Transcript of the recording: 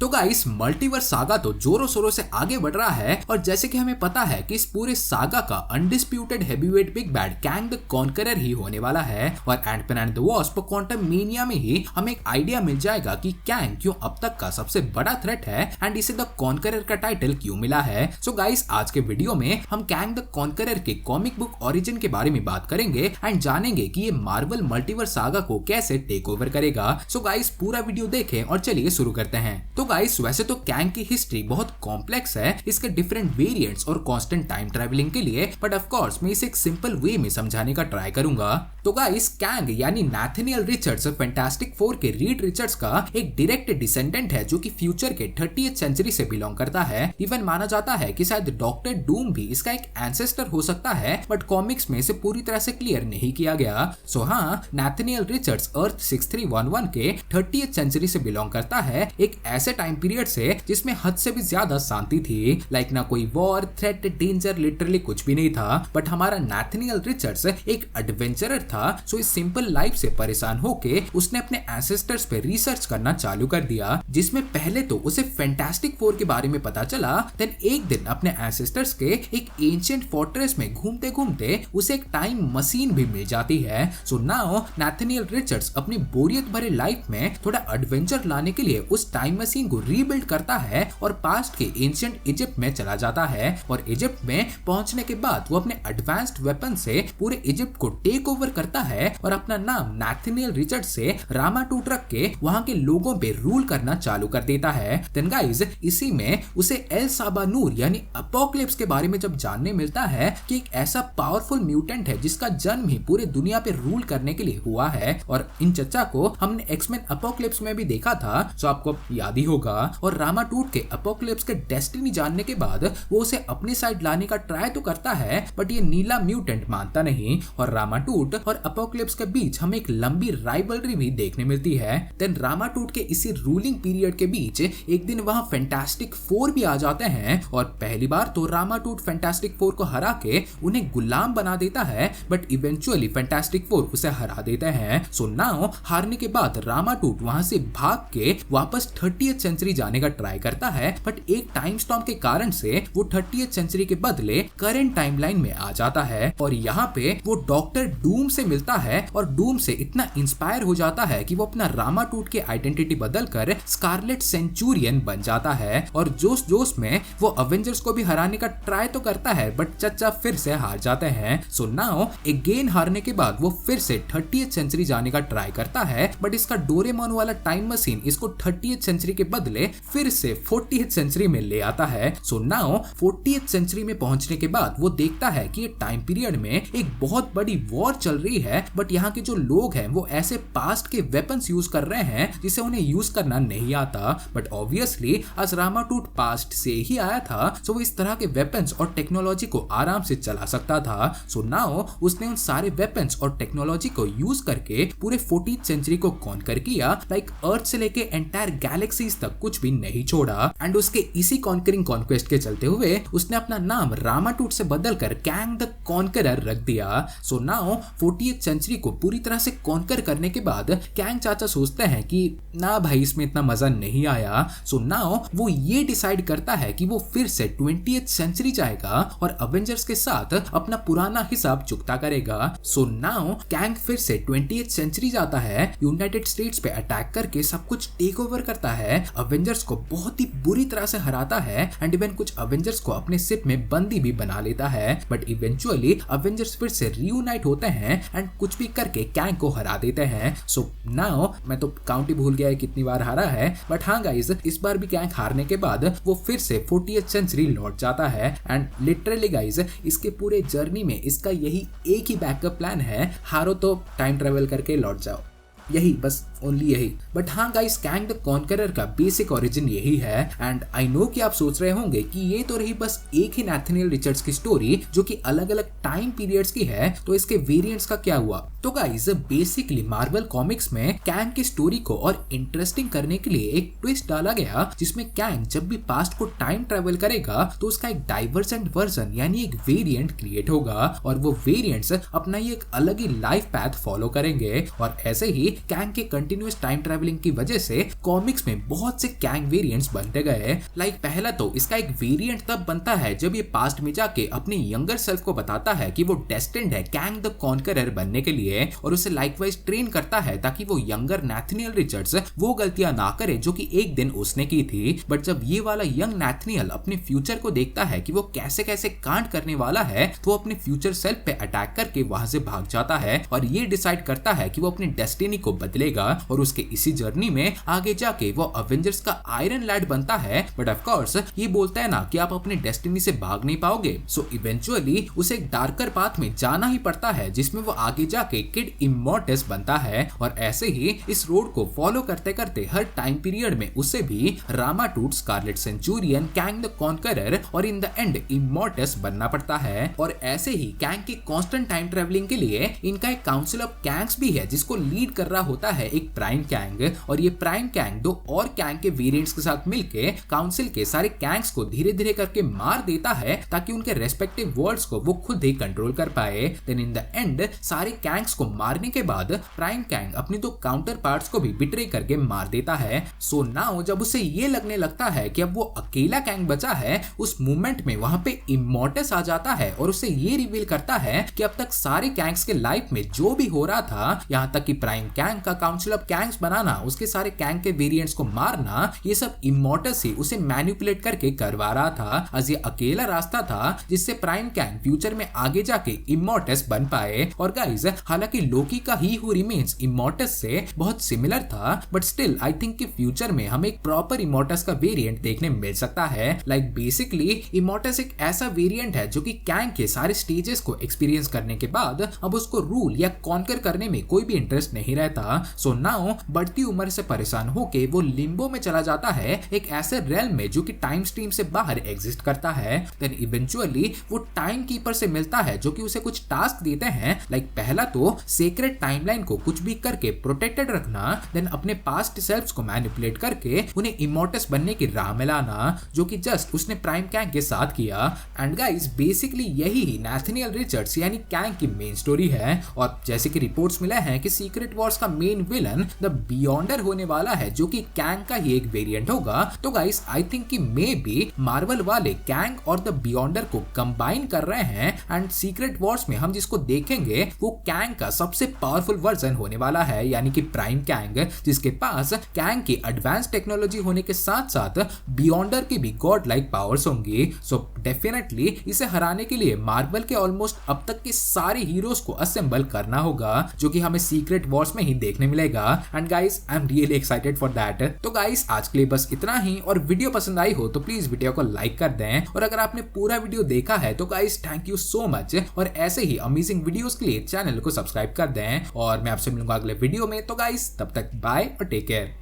तो guys multiverse saga तो जोरों शोरों से आगे बढ़ रहा है और जैसे कि हमें पता है कि इस पूरे सागा का undisputed heavyweight big bad Kang the Conqueror ही होने वाला है और Ant Man and the Wasp Quantumania में ही हमें एक आइडिया मिल जाएगा कि कैंग क्यों अब तक का सबसे बड़ा थ्रेट है एंड इसे द कॉन्करर का टाइटल क्यों मिला है। सो गाइस आज के वीडियो में हम कैंग द कॉन्करर के कॉमिक बुक ओरिजिन के बारे में बात करेंगे एंड जानेंगे कि ये मार्वल मल्टीवर्स सागा को कैसे टेक ओवर करेगा। सो गाइस पूरा वीडियो देखें और चलिए शुरू करते हैं। तो गाइस वैसे तो कैंग की हिस्ट्री बहुत कॉम्प्लेक्स है, इसके डिफरेंट वेरिएंट्स और कांस्टेंट टाइम ट्रैवलिंग के लिए, बट ऑफ कोर्स मैं इसे एक सिंपल वे में समझाने का ट्राई करूंगा। तो गाइस कैंग यानी नैथनियल रिचर्ड्स फैंटास्टिक फोर के रीड रिचर्ड्स का एक डायरेक्ट डिसेंडेंट है जो कि फ्यूचर के 30th सेंचुरी से बिलोंग करता है। इवन माना जाता है कि शायद डॉक्टर डूम भी इसका एक एंसेस्टर हो सकता है, बट कॉमिक्स में इसे पूरी तरह से क्लियर नहीं किया गया। सो हाँ, नैथनियल रिचर्ड्स अर्थ 6311 के 30th सेंचुरी से बिलोंग करता है, एक ऐसे टाइम पीरियड से जिसमें हद से भी ज्यादा शांति थी। लाइक ना कोई वॉर, थ्रेट, डेंजर, लिटरली कुछ भी नहीं था। बट हमारा नैथनियल रिचर्ड्स एक एडवेंचरर था, सो इस सिंपल लाइफ से परेशान होके उसने अपने एंसेस्टर्स पे रिसर्च करना चालू कर दिया, जिसमें पहले तो उसे फैंटास्टिक फोर के बारे में पता चला। देन एक दिन अपने एंसेस्टर्स के एक एंशिएंट फोर्ट्रेस में घूमते घूमते उसे एक टाइम मशीन भी मिल जाती है। सो नाउ नैथनियल रिचर्ड्स अपनी बोरियत भरे लाइफ में थोड़ा एडवेंचर लाने के लिए उस टाइम मशीन को रीबिल्ड करता है और पास्ट के एंशिएंट इजिप्ट में चला जाता है और इजिप्ट में पहुंचने के बाद वो अपने एडवांस्ड वेपन से पूरे इजिप्ट को टेक ओवर करता है और अपना नाम नैथनियल रिचर्ड्स से रामाटूट रख के वहां के लोगों पे रूल करना चालू कर देता है। देन गाइस इसी में उसे एल साबानूर यानी अपोकलिप्स के बारे में जब जानने मिलता है कि एक ऐसा पावरफुल म्यूटेंट है जिसका जन्म ही पूरे दुनिया पे रूल करने के लिए हुआ है, और इन चचा को हमने एक्समेन अपोकलिप्स में भी देखा था, जो आपको याद ही होगा। और रामाटूट के अपोकलिप्स के डेस्टिनी जानने के बाद वो उसे अपनी साइड लाने का ट्राई तो करता है, बट ये नीला म्यूटेंट मानता नहीं और रामाटूट और अपोकलिप्स के बीच हमें एक लंबी राइवलरी भी देखने मिलती है। देन रामाटूट के इसी रूलिंग पीरियड के बीच एक दिन वहां फैंटास्टिक फोर भी आ जाते हैं और पहली बार तो रामाटूट फैंटास्टिक फोर को हरा के उन्हें गुलाम बना देता है, बट इवेंचुअली फैंटास्टिक फोर उसे हरा देते हैं। सो नाउ हारने के बाद रामाटूट वहां से भाग के वापस 30th सेंचुरी जाने का ट्राई करता है, बट एक टाइम स्टॉर्म के कारण से वो 30th सेंचुरी के बदले करंट टाइमलाइन में आ जाता है और यहाँ पे वो डॉक्टर डूम से मिलता है और डूम से इतना इंस्पायर हो जाता है कि वो अपना रामाटूट के आइडेंटिटी बदलकर स्कारलेट सेंचुरियन बन जाता है और जोश जोश में वो अवेंजर्स को भी हराने का ट्राई तो करता है, बट चचा फिर से हार जाते हैं। सो नाउ अगेन हारने के बाद वो फिर से 30th सेंचुरी जाने का ट्राई करता है, बट इसका डोरेमोन वाला टाइम मशीन इसको 30th सेंचुरी के बदले फिर से 40th सेंचुरी में ले आता है। सो नाउ 40th सेंचुरी में पहुंचने के बाद वो देखता है कि ये टाइम पीरियड में एक बहुत बड़ी वॉर चल रही है, बट यहाँ के जो लोग हैं वो ऐसे पास्ट के वेपन्स यूज कर रहे हैं जिसे उन्हें यूज करना नहीं आता, बट ऑब्वियसली आज रामाटूट पास्ट से ही आया था, सो वो इस तरह के वेपन्स और टेक्नोलॉजी को आराम से चला सकता था। सो नाउ उसने उन सारे वेपन्स और टेक्नोलॉजी को यूज करके पूरे 40th सेंचुरी को कॉन्कर किया। लाइक अर्थ से लेके एंटायर गैलेक्सीज तक कुछ भी नहीं छोड़ा एंड उसके इसी कॉन्करिंग कॉन्क्वेस्ट के चलते हुए उसने अपना नाम रामाटूट से बदलकर कैंग द कॉन्करर रख दिया। सो नाउ 40th सेंचुरी को पूरी तरह से कॉन्कर करने के बाद कैंग चाचा सोचते हैं कि ना भाई इसमें इतना मजा नहीं आया। सो नाउ वो ये डिसाइड करता है कि वो फिर से 20th सेंचुरी जाएगा और अवेंजर्स के साथ अपना पुराना हिसाब चुकता करेगा। सो नाउ कैंग फिर से 20th सेंचुरी जाता है, यूनाइटेड स्टेट्स पे अटैक करके सब कुछ टेक ओवर करता है, अवेंजर्स को बहुत ही बुरी तरह से हराता है एंड इवन कुछ अवेंजर्स को अपने शिप में बंदी भी बना लेता है, बट इवेंचुअली अवेंजर्स फिर से रीयूनाइट होते हैं एंड कुछ भी करके कैंग को हरा देते हैं। सो नाउ मैं तो काउंट ही भूल गया है कितनी बार हारा है, बट हाँ गाइस इस बार भी कैंग हारने के बाद वो फिर से 40th सेंचुरी लौट जाता है एंड लिटरली गाइस इसके पूरे जर्नी में इसका यही एक ही बैकअप प्लान है, हारो तो टाइम ट्रेवल करके लौट जाओ, यही बस ओनली यही। बट हाँ गाइस कैंग द कॉन्करर का बेसिक ओरिजिन यही है एंड आई नो कि आप सोच रहे होंगे कि ये तो रही बस एक ही नैथनियल रिचर्ड्स की स्टोरी जो कि अलग अलग टाइम पीरियड्स की है, तो इसके वेरिएंट्स का क्या हुआ। तो गाइस बेसिकली मार्वल कॉमिक्स में कैंग की स्टोरी को और इंटरेस्टिंग करने के लिए एक ट्विस्ट डाला गया जिसमें कैंग जब भी पास्ट को टाइम ट्रेवल करेगा तो उसका एक डाइवर्जेंट वर्जन यानी एक वेरिएंट क्रिएट होगा और वो वेरिएंट्स अपना ही एक अलग ही लाइफ पैथ फॉलो करेंगे और ऐसे ही कैंग के कंटिन्यूअस टाइम ट्रैवलिंग की वजह से कॉमिक्स में बहुत से कैंग वेरिएंट्स बनते गए। लाइक पहला तो इसका एक वेरिएंट तब बनता है जब ये पास्ट में जाके अपने यंगर सेल्फ को बताता है कि वो डेस्टिन्ड है कैंग द कॉन्करर बनने के लिए और उसे लाइकवाइज ट्रेन करता है ताकि वो यंगर नैथनियल रिचर्ड्स वो गलतियां ना करे जो कि एक दिन उसने की थी। बट जब ये वाला यंग नैथनियल अपने फ्यूचर को देखता है कि वो कैसे कैसे कांड करने वाला है तो वो अपने फ्यूचर सेल्फ पे अटैक करके वहां से भाग जाता है और ये डिसाइड करता है कि वो अपनी डेस्टिनी को बदलेगा और उसके इसी जर्नी में आगे जाके वो अवेंजर्स का आयरन लैड बनता है। बट ऑफ कोर्स ये बोलता है ना कि आप अपनी डेस्टिनी से भाग नहीं पाओगे, सो इवेंचुअली उसे एक डार्कर पाथ में जाना ही पड़ता है जिसमें वो आगे जाके किड इमॉर्टस बनता है। और ऐसे ही इस रोड को फॉलो करते करते हर टाइम पीरियड में उसे भी Rama Tut, Scarlet Centurion, Kang the Conqueror और इन द एंड इमॉर्टस बनना पड़ता है। और ऐसे ही कैंग के कांस्टेंट टाइम ट्रैवलिंग के लिए इनका एक काउंसिल ऑफ कैंग्स भी है जिसको लीड कर रहा होता है एक प्राइम कैंग। और ये प्राइम कैंग दो और कैंग के वेरिएंट्स के साथ मिलके काउंसिल के सारे कैंग्स को धीरे धीरे करके मार देता है ताकि उनके रेस्पेक्टिव वर्ल्ड्स को वो खुद ही कंट्रोल कर पाए। देन इन द एंड सारे कैंग्स को मारने के बाद प्राइम कैंग अपनी दो काउंटर पार्ट्स को भी बिट्रे करके मार देता है। सो नाउ जब उसे ये लगने लगता है कि अब वो अकेला कैंग बचा है, उस मोमेंट में वहां पे इमॉर्टस आ जाता है और उसे ये रिवील करता है कि अब तक सारे कैंग्स के लाइफ में जो भी हो रहा था, यहाँ तक कि प्राइम कैंग का काउंसिल ऑफ कैंग्स बनाना, उसके सारे कैंग के वेरिएंट्स को मारना, ये सब इमॉर्टस ही उसे मैनिपुलेट करके करवा रहा था। आज ये अकेला रास्ता था जिससे प्राइम कैंग फ्यूचर में आगे जाके इमॉर्टस बन पाए। और गाइस हालांकि लोकी का ही हु रिमेन्स इमॉर्टस से बहुत सिमिलर था, बट स्टिल आई थिंक कि फ्यूचर में हमें एक प्रॉपर इमॉर्टस का वेरिएंट देखने मिल सकता है। लाइक बेसिकली इमॉर्टस एक ऐसा वेरिएंट है जो कि कैंग के सारे स्टेजेस को एक्सपीरियंस करने के बाद अब उसको रूल या कॉन्कर करने में कोई भी इंटरेस्ट नहीं रहता। सो नाउ बढ़ती उम्र से परेशान होके वो लिम्बो में चला जाता है, एक ऐसे रेल में जो कि टाइम स्ट्रीम से बाहर एग्जिस्ट करता है। देन इवेंचुअली वो टाइम कीपर से मिलता है जो कि उसे कुछ टास्क देते हैं। लाइक पहला तो सीक्रेट टाइमलाइन को कुछ भी करके प्रोटेक्टेड रखना, देन अपने पास्ट सेल्फ्स को मैनिपुलेट करके उन्हें इमॉर्टस बनने की राह में लाना, जो कि जस्ट उसने प्राइम कैंग के साथ किया। एंड गाइस बेसिकली यही नैथनियल रिचर्ड्स यानी कैंग की मेन स्टोरी है। और जैसे कि रिपोर्ट्स मिला है कि सीक्रेट वॉर्स का मेन विलन द बियॉन्डर होने वाला है जो कि कैंग का ही एक वेरिएंट होगा। तो गाइस आई थिंक कि मे बी मार्वल वाले कैंग और द बियॉन्डर को कंबाइन कर रहे हैं एंड सीक्रेट वॉर्स में हम जिसको देखेंगे वो कैंग का सबसे पावरफुल वर्जन होने वाला है, यानी कि प्राइम कैंग, जिसके पास कैंग की एडवांस टेक्नोलॉजी होने के साथ साथ बियॉन्डर की भी गॉड लाइक पावर्स होंगी। सो डेफिनेटली इसे हराने के लिए मार्वल के ऑलमोस्ट अब तक के सारे हीरोज को असेंबल करना होगा, जो कि हमें सीक्रेट वॉर्स में ही देखने मिलेगा। And guys I am really excited for that. तो गाइस आज के लिए बस इतना ही, और वीडियो पसंद आई हो तो प्लीज वीडियो को लाइक कर दें, और अगर आपने पूरा वीडियो देखा है तो guys thank you so much, और ऐसे ही अमेजिंग वीडियोस के लिए चैनल को सब्सक्राइब कर दें, और मैं आपसे मिलूंगा अगले वीडियो में। तो गाइस तब तक बाय और टेक केयर।